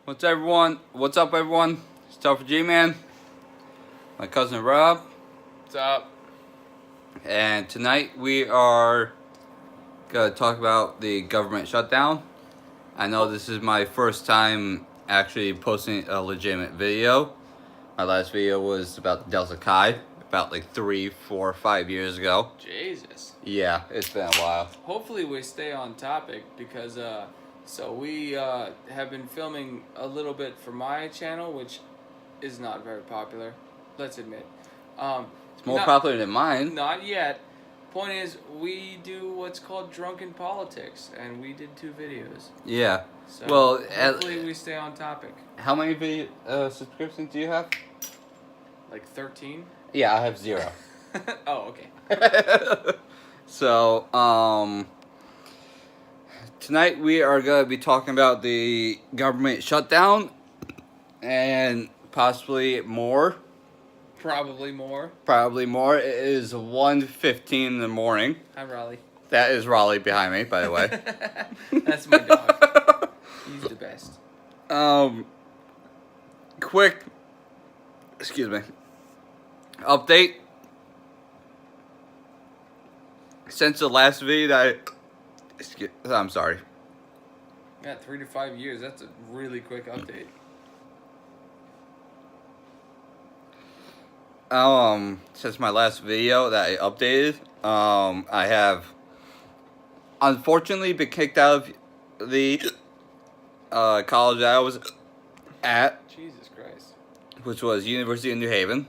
What's everyone? What's up, everyone? It's Tough G-Man, my cousin Rob, What's up? and tonight we are gonna talk about the government shutdown. I know this is my first time actually posting a legitimate video. My last video was about the Delta Chi, about like 3, 4, 5 years ago. Jesus. Yeah, it's been a while. Hopefully we stay on topic because we have been filming a little bit for my channel, which is not very popular. Let's admit. It's more popular than mine. Not yet. Point is, we do what's called Drunken Politics, and we did 2 videos. Yeah. So Well, hopefully we stay on topic. How many video subscriptions do you have? Like 13? Yeah, I have 0. Oh, okay. So, tonight we are going to be talking about the government shutdown and possibly more. Probably more. Probably more. It is 1:15 in the morning. Hi, Raleigh. That is Raleigh behind me, by the way. That's my dog. He's the best. Quick, excuse me, update. Since the last video I'm sorry. Yeah, 3 to 5 years. That's a really quick update. Since my last video that I updated, I have unfortunately been kicked out of the college that I was at, Jesus Christ. which was University of New Haven.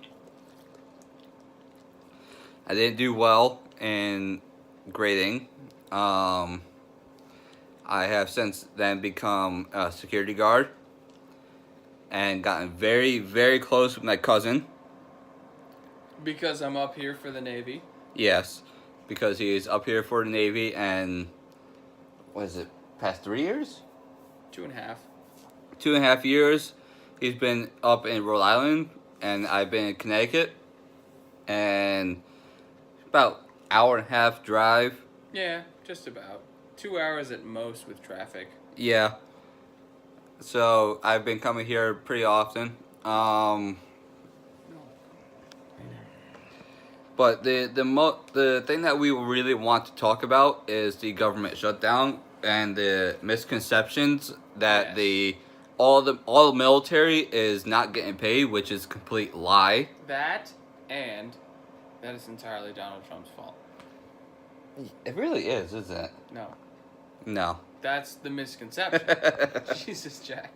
I didn't do well in grading. I have since then become a security guard and gotten very, very close with my cousin. Because I'm up here for the Navy. Yes, because he is up here for the Navy, and what is it, past 3 years? 2.5. 2.5 years. He's been up in Rhode Island, and I've been in Connecticut, and about hour and a half drive. Yeah, just about. 2 hours at most with traffic. Yeah. So I've been coming here pretty often. But the thing that we really want to talk about is the government shutdown and the misconceptions that Yes. all the military is not getting paid, which is a complete lie. That and that is entirely Donald Trump's fault. It really is, isn't it? No. No. That's the misconception. Jesus, Jack.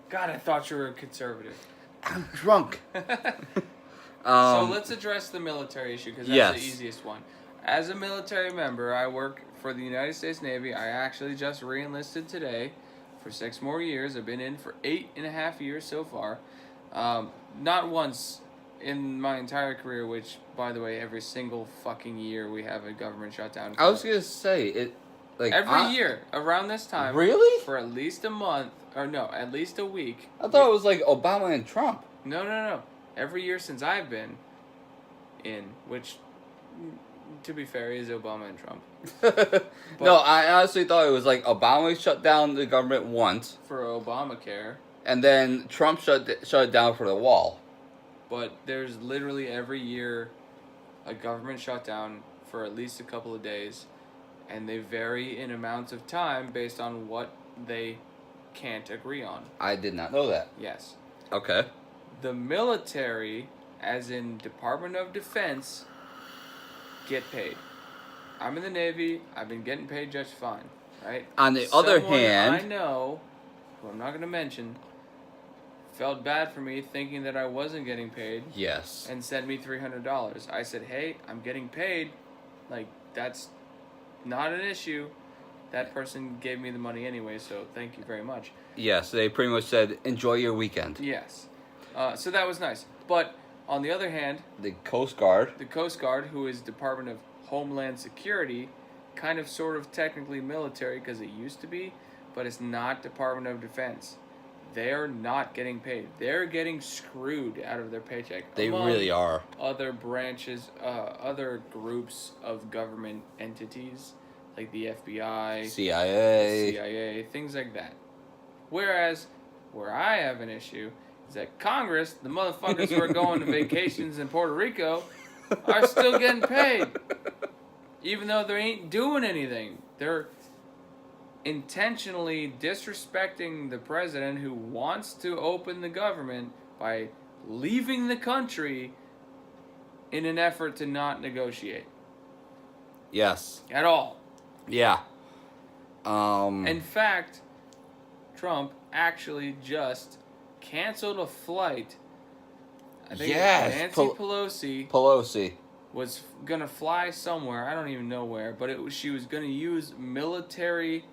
God, I thought you were a conservative. I'm drunk. So let's address the military issue because that's Yes. the easiest one. As a military member, I work for the United States Navy. I actually just re-enlisted today for 6 more years. I've been in for 8.5 years so far. Not once in my entire career, which, by the way, every single fucking year we have a government shutdown. I was gonna say it, like Every year around this time. Really? For at least a month, or no, at least a week. I thought it was like Obama and Trump. No. Every year since I've been in, which, to be fair, is Obama and Trump. No, I honestly thought it was like Obama shut down the government once, For Obamacare. and then Trump shut it down for the wall. But there's literally every year a government shutdown for at least a couple of days, and they vary in amounts of time based on what they can't agree on. I did not know that. Yes. Okay. The military, as in Department of Defense, get paid. I'm in the Navy. I've been getting paid just fine, right? On the other Someone hand, I know, who I'm not going to mention, felt bad for me thinking that I wasn't getting paid yes. and sent me $300. I said, hey, I'm getting paid. Like, that's not an issue. That person gave me the money anyway, so thank you very much. Yes, they pretty much said, enjoy your weekend. Yes. So that was nice. But on the other hand, The Coast Guard. the Coast Guard, who is Department of Homeland Security, kind of sort of technically military because it used to be, but it's not Department of Defense. They're not getting paid. They're getting screwed out of their paycheck. They among really are. Other branches, other groups of government entities, like the FBI, CIA. CIA, things like that. Whereas Where I have an issue is that Congress, the motherfuckers who are going to vacations in Puerto Rico, are still getting paid. Even though they ain't doing anything. They're intentionally disrespecting the president who wants to open the government by leaving the country in an effort to not negotiate. Yes. At all. Yeah. In fact, Trump actually just canceled a flight. I think Nancy Pelosi was gonna fly somewhere. I don't even know where, but she was gonna use military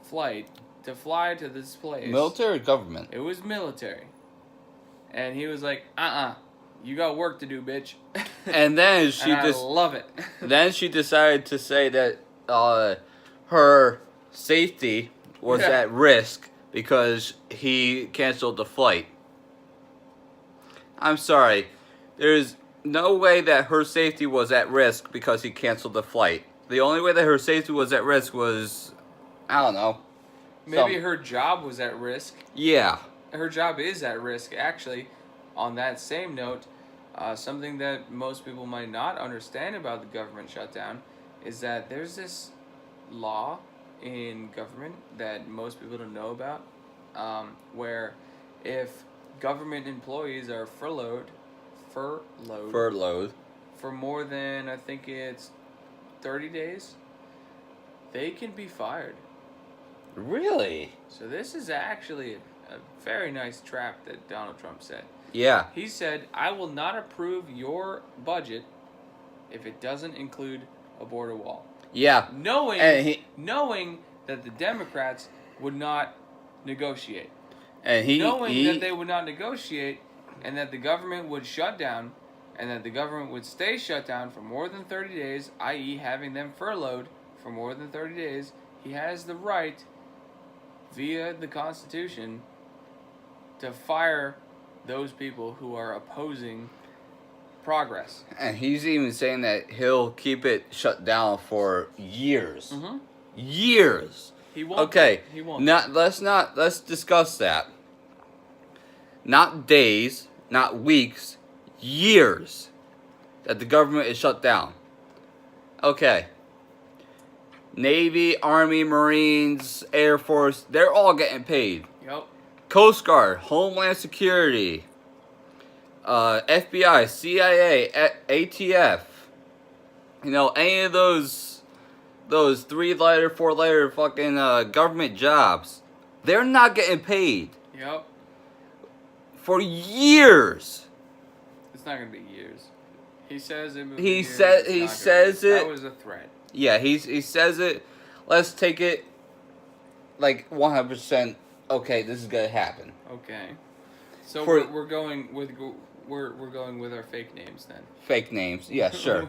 flight to fly to this place. Military government. It was military, and he was like, you got work to do, bitch." And then she I love it. Then she decided to say that her safety was at risk because he canceled the flight. I'm sorry. There's no way that her safety was at risk because he canceled the flight. The only way that her safety was at risk was, I don't know. Maybe her job was at risk. Yeah. Her job is at risk, actually. On that same note, something that most people might not understand about the government shutdown is that there's this law in government that most people don't know about, where if government employees are furloughed for more than, I think it's 30 days, they can be fired. Really? So this is actually a very nice trap that Donald Trump said. Yeah. He said, "I will not approve your budget if it doesn't include a border wall." Yeah. Knowing that the Democrats would not negotiate. And knowing that they would not negotiate, and that the government would shut down, and that the government would stay shut down for more than 30 days, i.e. having them furloughed for more than 30 days, he has the right, via the Constitution, to fire those people who are opposing progress. And he's even saying that he'll keep it shut down for years. Mm-hmm. Years. He won't. Okay. He won't. Let's discuss that. Not days, not weeks, years that the government is shut down. Okay. Navy, Army, Marines, Air Force, they're all getting paid. Yep. Coast Guard, Homeland Security, FBI, CIA, ATF. You know, any of those 3-letter, 4-letter fucking government jobs, they're not getting paid. Yep. For years. It's not gonna be years. He says it. He says it. That was a threat. Yeah, he says it. Let's take it like 100%. Okay, this is gonna happen. Okay. So we're going with our fake names then. Fake names, yeah, sure.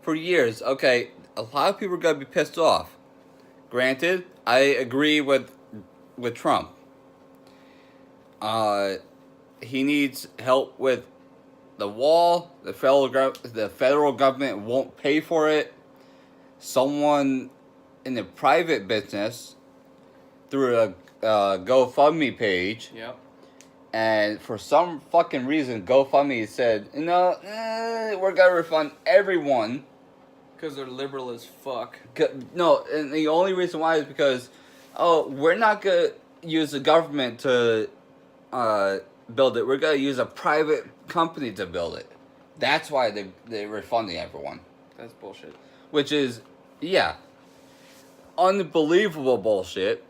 For years, okay, a lot of people are gonna be pissed off. Granted, I agree with Trump. He needs help with the wall. The federal government won't pay for it. Someone in the private business through a GoFundMe page. Yep. And for some fucking reason, GoFundMe said, we're gonna refund everyone. Because they're liberal as fuck. No, and the only reason why is because, we're not gonna use the government to build it. We're gonna use a private company to build it. That's why they're refunding everyone. That's bullshit. Which is, yeah, unbelievable bullshit.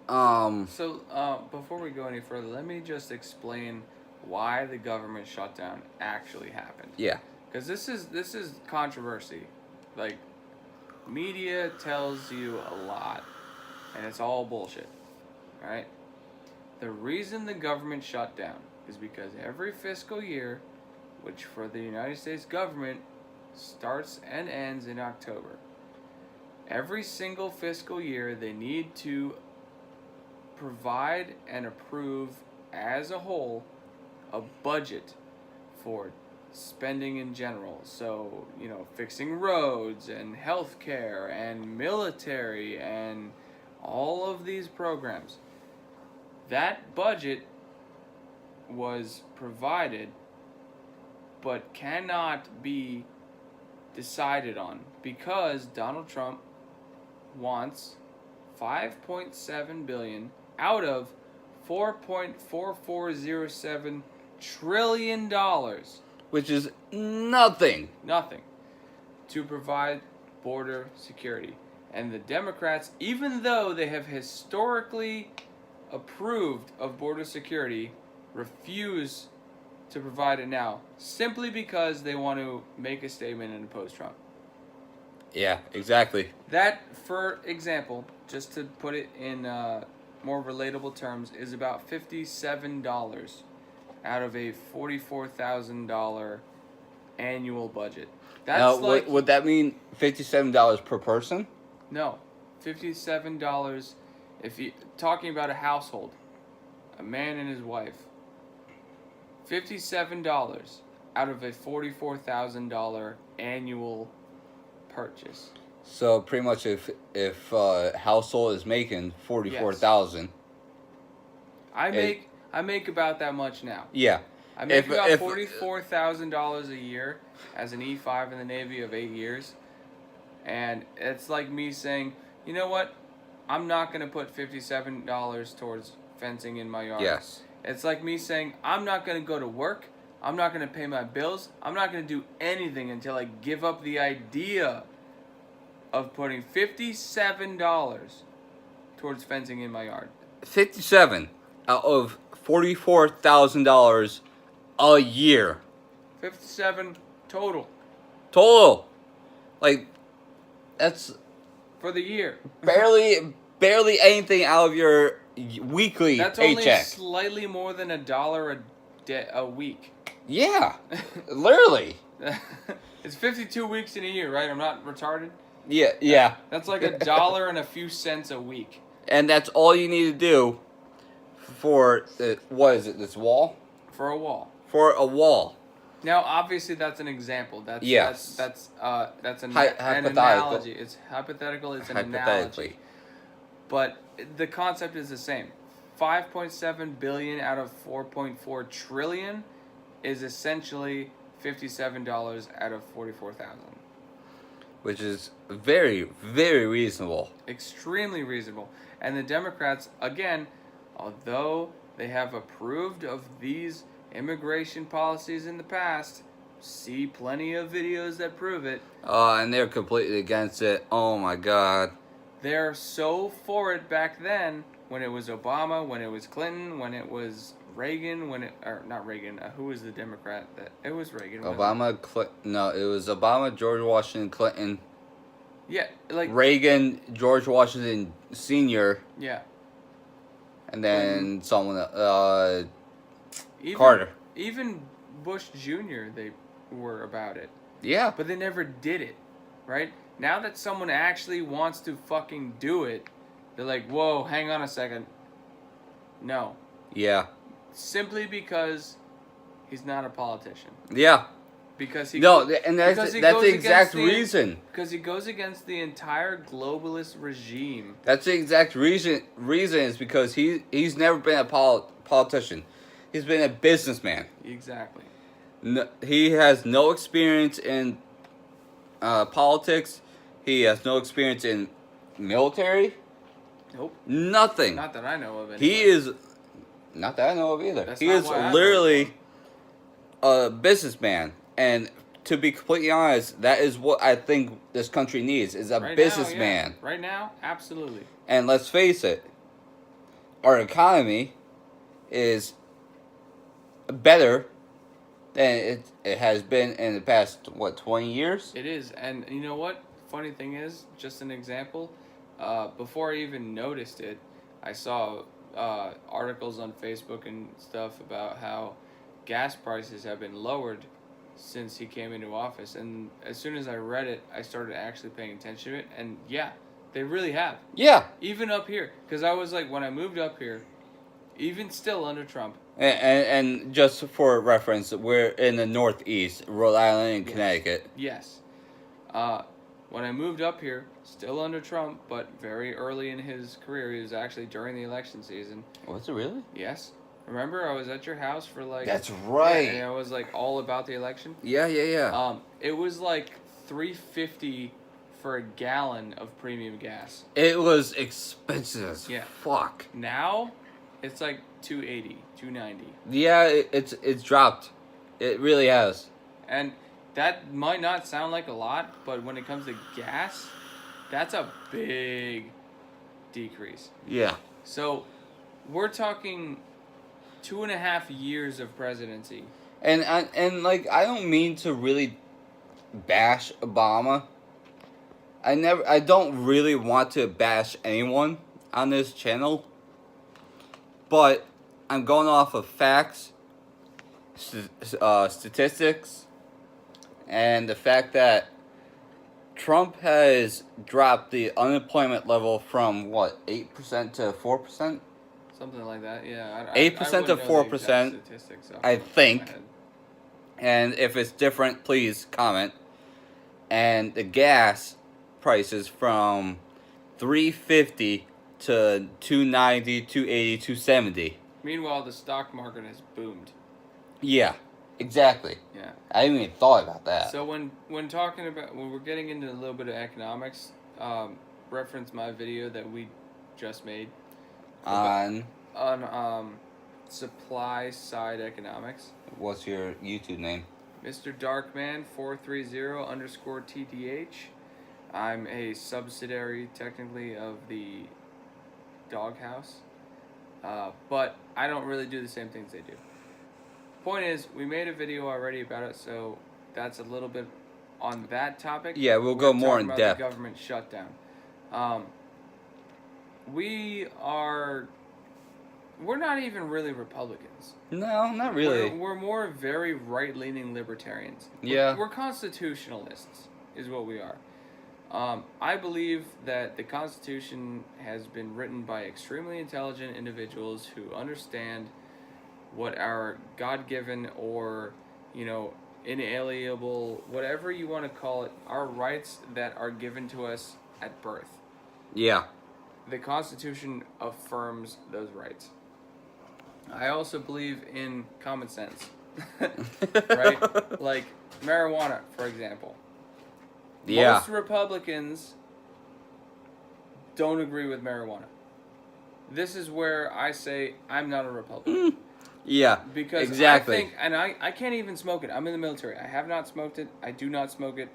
So, before we go any further, let me just explain why the government shutdown actually happened. Yeah. Because this is controversy. Like, media tells you a lot, and it's all bullshit. Right? The reason the government shut down is because every fiscal year, which for the United States government starts and ends in October, every single fiscal year they need to provide and approve as a whole a budget for spending in general. So, fixing roads and healthcare and military and all of these programs. That budget was provided but cannot be decided on because Donald Trump wants 5.7 billion out of 4.4407 trillion dollars, which is nothing. nothing, to provide border security. And the Democrats, even though they have historically approved of border security, refuse to provide it now simply because they want to make a statement and oppose Trump. Yeah, exactly. That, for example, just to put it in more relatable terms, is about $57 out of a $44,000 annual budget. That's Now, like would that mean $57 per person? no, $57 if you talking about a household, a man and his wife. $57 out of a $44,000 annual purchase. So pretty much, if household is making 44,000, I make about that much now. yeah, I make If- about if- $44,000 a year as an E5 in the Navy of 8 years, and it's like me saying, you know what, I'm not gonna put $57 towards fencing in my yard. yes, It's like me saying, I'm not going to go to work. I'm not going to pay my bills. I'm not going to do anything until I give up the idea of putting $57 towards fencing in my yard. 57 out of $44,000 a year 57 total total. Like, that's for the year. barely anything out of your weekly That's only paycheck. slightly more than $1 a week. Yeah, literally. It's 52 weeks in a year, right? I'm not retarded. Yeah. That's like $1 and a few cents a week. And that's all you need to do for what is it? This wall? For a wall. For a wall. Now, obviously, that's an example. That's Yes. That's an Hypothetical. analogy. It's hypothetical. It's an analogy. Hypothetically. But the concept is the same. 5.7 billion out of 4.4 trillion is essentially $57 out of 44,000. Which is very, very reasonable. Extremely reasonable. And the Democrats, again, although they have approved of these immigration policies in the past, see plenty of videos that prove it. And they're completely against it. Oh my God. They're so for it back then, when it was Obama, when it was Clinton, when it was Reagan, not Reagan, who was the Democrat? It was Reagan. Obama, no, it was Obama, George Washington, Clinton. Yeah, like Reagan, George Washington Sr., yeah. and then someone, Even, Carter. Even Bush Jr., they were about it. Yeah. But they never did it, right? Now that someone actually wants to fucking do it, they're like, whoa, hang on a second. No. Yeah. Simply because he's not a politician. Yeah. Because he No, and that's because he the goes exact against the- reason. Because he goes against the entire globalist regime. That's the exact reason. Reason is because he's never been a politician. He's been a businessman. Exactly. No, he has no experience in politics. He has no experience in military. Nope. Nothing. Not that I know of. Anyway. He is. Not that I know of either. That's He not is why I literally a businessman, and to be completely honest, that is what I think this country needs: is a Right businessman. Now, yeah. Right now, absolutely. And let's face it, our economy is better than it has been in the past, 20 years? It is, and you know what? Funny thing is, just an example. Before I even noticed it, I saw articles on Facebook and stuff about how gas prices have been lowered since he came into office. And as soon as I read it, I started actually paying attention to it. And yeah, they really have. Yeah. Even up here. Because I was like, when I moved up here, even still under Trump. And just for reference, we're in the Northeast, Rhode Island and Connecticut. Yes. When I moved up here, still under Trump, but very early in his career. He was actually during the election season. Was it really? Yes. Remember, I was at your house for like. That's right. Yeah, and I was like all about the election. Yeah. It was like $3.50 for a gallon of premium gas. It was expensive as fuck. Now, it's like $2.80, $2.90. Yeah, it's dropped. It really has. And that might not sound like a lot, but when it comes to gas, that's a big decrease. Yeah. So, we're talking 2.5 years of presidency. And like, I don't mean to really bash Obama. I don't really want to bash anyone on this channel. But I'm going off of facts, statistics, and the fact that Trump has dropped the unemployment level from what, 8% to 4%? Something like that, yeah. 8% to 4%, I think. And if it's different, please comment. And the gas prices from $3.50 to $2.90, $2.80, $2.70. Meanwhile, the stock market has boomed. Yeah, exactly. Yeah. I didn't even thought about that. So when we're getting into a little bit of economics, reference my video that we just made On supply side economics. What's your YouTube name? Mr. Darkman 430_TDH. I'm a subsidiary technically of the Doghouse, but I don't really do the same things they do. Point is, we made a video already about it, so that's a little bit on that topic. Yeah, we'll go more in depth. The government shutdown. We're not even really Republicans. No, not really. We're more very right-leaning libertarians. We're constitutionalists, is what we are. I believe that the Constitution has been written by extremely intelligent individuals who understand what our God-given or, inalienable, whatever you want to call it, our rights that are given to us at birth. Yeah. The Constitution affirms those rights. I also believe in common sense, right? Like marijuana, for example. Yeah. Most Republicans don't agree with marijuana. This is where I say I'm not a Republican. Yeah, because exactly. I think, and I can't even smoke it. I'm in the military. I have not smoked it. I do not smoke it.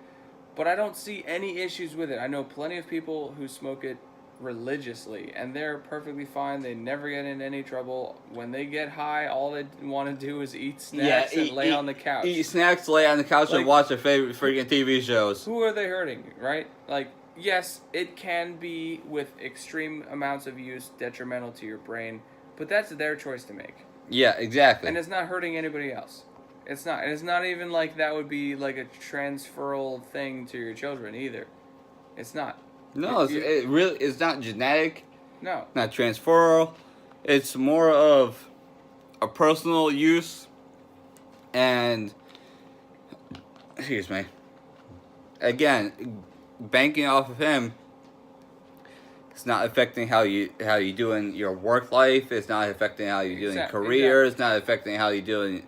But I don't see any issues with it. I know plenty of people who smoke it religiously, and they're perfectly fine. They never get in any trouble. When they get high, all they want to do is eat snacks and lay on the couch. Eat snacks, lay on the couch, and watch their favorite freaking TV shows. Who are they hurting, right? Like, yes, it can be, with extreme amounts of use, detrimental to your brain, but that's their choice to make. Yeah, exactly. And it's not hurting anybody else. It's not. And it's not even like that would be like a transferal thing to your children either. It's not. No, it's not genetic. No. Not transferal. It's more of a personal use, and excuse me. Again, banking off of him, it's not affecting how you do in your work life. It's not affecting how you do in career. It's not affecting how you do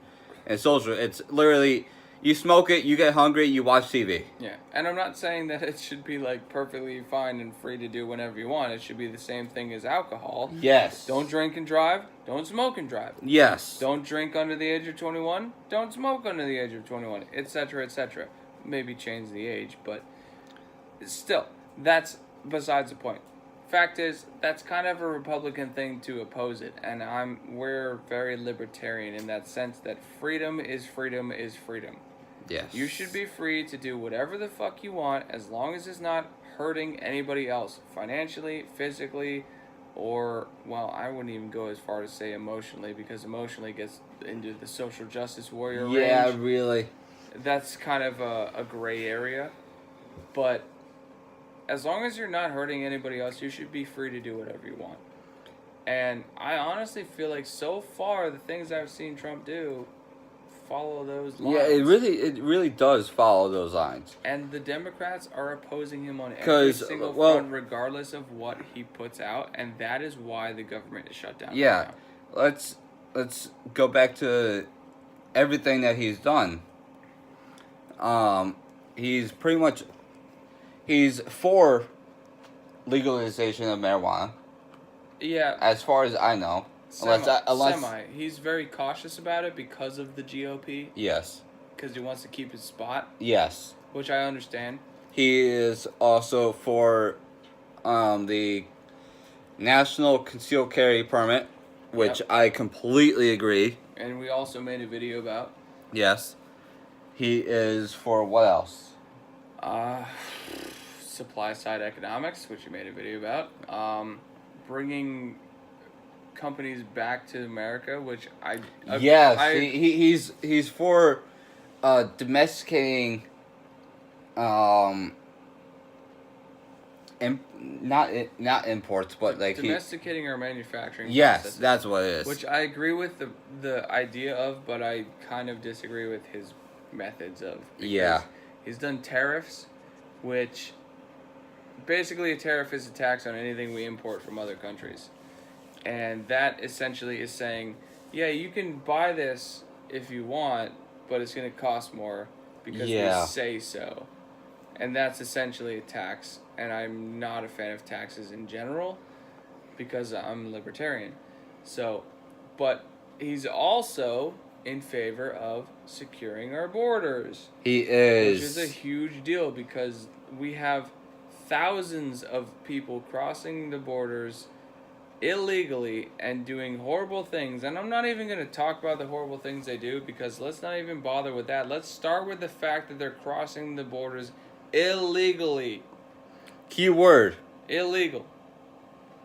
in social. It's literally, you smoke it, you get hungry, you watch TV. Yeah, and I'm not saying that it should be like perfectly fine and free to do whenever you want. It should be the same thing as alcohol. Yes. Don't drink and drive. Don't smoke and drive. Yes. Don't drink under the age of 21. Don't smoke under the age of 21, etc., etc. Maybe change the age, but still, that's besides the point. Fact is, that's kind of a Republican thing to oppose it, and we're very libertarian in that sense that freedom is freedom is freedom. Yes. You should be free to do whatever the fuck you want as long as it's not hurting anybody else financially, physically, or, well, I wouldn't even go as far to say emotionally, because emotionally gets into the social justice warrior range. Yeah, really. That's kind of a gray area, but as long as you're not hurting anybody else, you should be free to do whatever you want. And I honestly feel like so far the things I've seen Trump do follow those lines. Yeah, it really does follow those lines. And the Democrats are opposing him on every 'Cause, single well- front, regardless of what he puts out, and that is why the government is shut down. Yeah, Right now. let's go back to everything that he's done. He's pretty much he's for legalization of marijuana, Yeah. as far as I know. Semi. He's very cautious about it because of the GOP, Yes, because he wants to keep his spot, yes. which I understand. He is also for the National Concealed Carry Permit, which Yep. I completely agree. And we also made a video about Yes. He is for what else? supply side economics, which we made a video about. Bringing companies back to America, which Yes, he's for domesticating not imports, but like domesticating our manufacturing yes, processes, that's what it is. which I agree with the idea of, but I kind of disagree with his methods of. Yeah. He's done tariffs, which basically a tariff is a tax on anything we import from other countries. And that essentially is saying, yeah, you can buy this if you want, but it's going to cost more because we say so. And that's essentially a tax. And I'm not a fan of taxes in general because I'm libertarian. So, but he's also in favor of securing our borders. He is. Which is a huge deal because we have thousands of people crossing the borders illegally and doing horrible things. And I'm not even going to talk about the horrible things they do because let's not even bother with that. Let's start with the fact that they're crossing the borders illegally. Keyword. Illegal.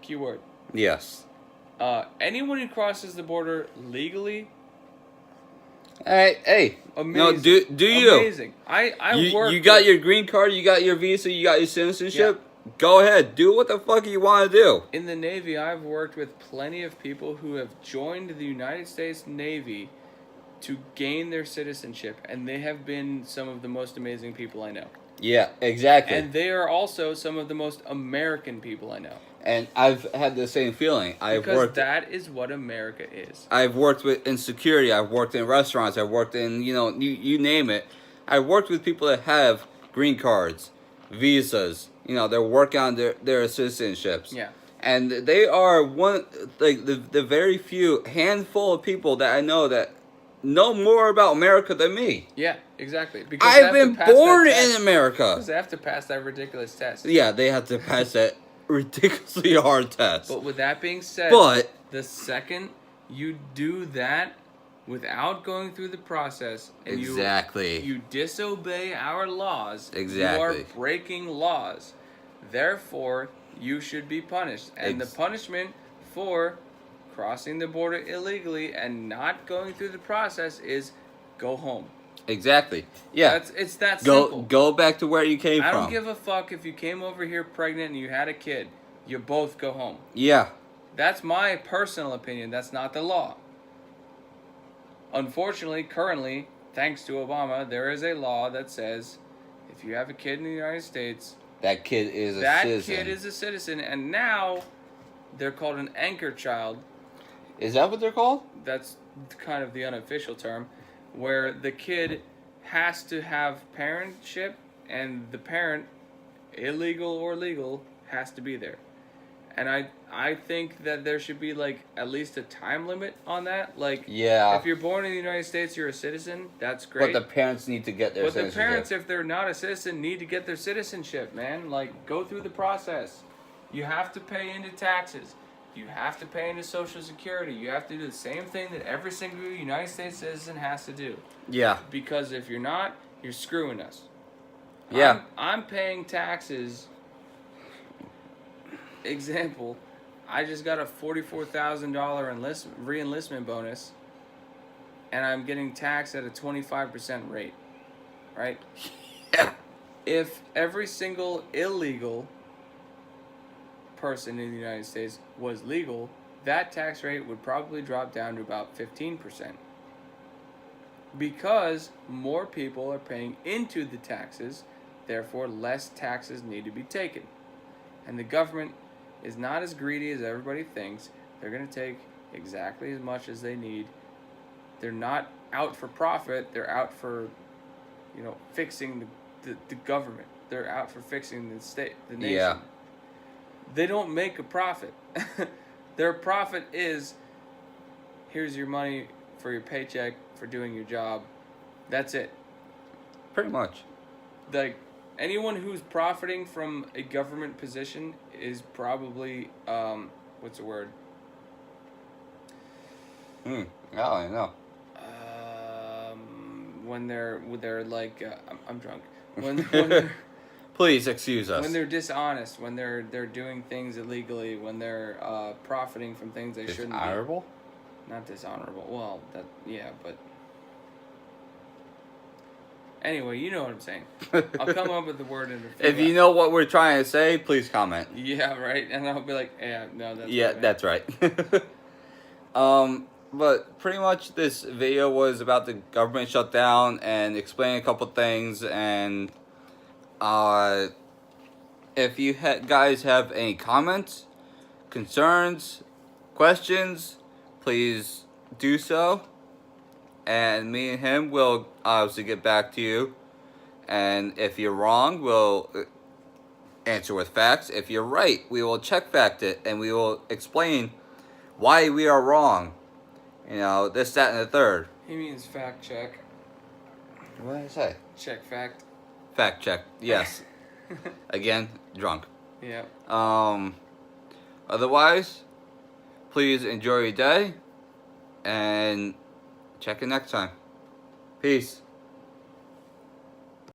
Keyword. Yes. Anyone who crosses the border legally, Hey. amazing. No, do you? Amazing. I work. You got your green card, you got your visa, you got your citizenship. Go ahead, do what the fuck you want to do. In the Navy, I've worked with plenty of people who have joined the United States Navy to gain their citizenship, and they have been some of the most amazing people I know. Yeah, exactly. And they are also some of the most American people I know. And I've had the same feeling. Because that is what America is. I've worked in security. I've worked in restaurants. I've worked in, you name it. I've worked with people that have green cards, visas. They're working on their citizenships. Yeah. And they are the very few handful of people that I know that know more about America than me. Yeah, exactly. Because I've been born in America. Because they have to pass that ridiculous test. Yeah, they have to pass that ridiculously hard test. But with that being said, the second you do that without going through the process and you disobey our laws, you are breaking laws. Therefore, you should be punished. And the punishment for crossing the border illegally and not going through the process is go home. Exactly. Yeah. It's that simple. Go back to where you came from. I don't give a fuck if you came over here pregnant and you had a kid. You both go home. Yeah. That's my personal opinion. That's not the law. Unfortunately, currently, thanks to Obama, there is a law that says if you have a kid in the United States, that kid is a citizen. That kid is a citizen, and now they're called an anchor child. Is that what they're called? That's kind of the unofficial term, where the kid has to have parentship, and the parent, illegal or legal, has to be there. And I think that there should be at least a time limit on that. If you're born in the United States, you're a citizen. That's great. But the parents need to get their citizenship. But the parents, if they're not a citizen, need to get their citizenship, man. Go through the process. You have to pay into taxes. You have to pay into Social Security. You have to do the same thing that every single United States citizen has to do. Yeah. Because if you're not, you're screwing us. Yeah. I'm paying taxes. Example, I just got a $44,000 re-enlistment bonus, and I'm getting taxed at a 25% rate, right? Yeah. If every single illegal person in the United States was legal, that tax rate would probably drop down to about 15%. because more people are paying into the taxes, therefore less taxes need to be taken. And the government is not as greedy as everybody thinks. They're going to take exactly as much as they need. They're not out for profit, they're out for, fixing the government. They're out for fixing the state, the nation. Yeah. They don't make a profit. Their profit is, here's your money for your paycheck for doing your job. That's it. Pretty much. Like, anyone who's profiting from a government position is probably what's the word? I don't know. When they're like I'm drunk. When they're, Please excuse us. when they're dishonest, when they're doing things illegally, when they're profiting from things they shouldn't be. Dishonorable? Not dishonorable. Well, but anyway, you know what I'm saying. I'll come up with the word in a few. If you know what we're trying to say, please comment. Yeah, right. And I'll be like, yeah, no, that's Yeah, right. that's right. But pretty much this video was about the government shutdown and explaining a couple things. And if you guys have any comments, concerns, questions, please do so. And me and him will obviously get back to you. And if you're wrong, we'll answer with facts. If you're right, we will check fact it and we will explain why we are wrong. This, that, and the third. He means fact check. What did I say? Check fact. Fact check. Yes. Again, drunk. Yeah. Otherwise, please enjoy your day and check in next time. Peace.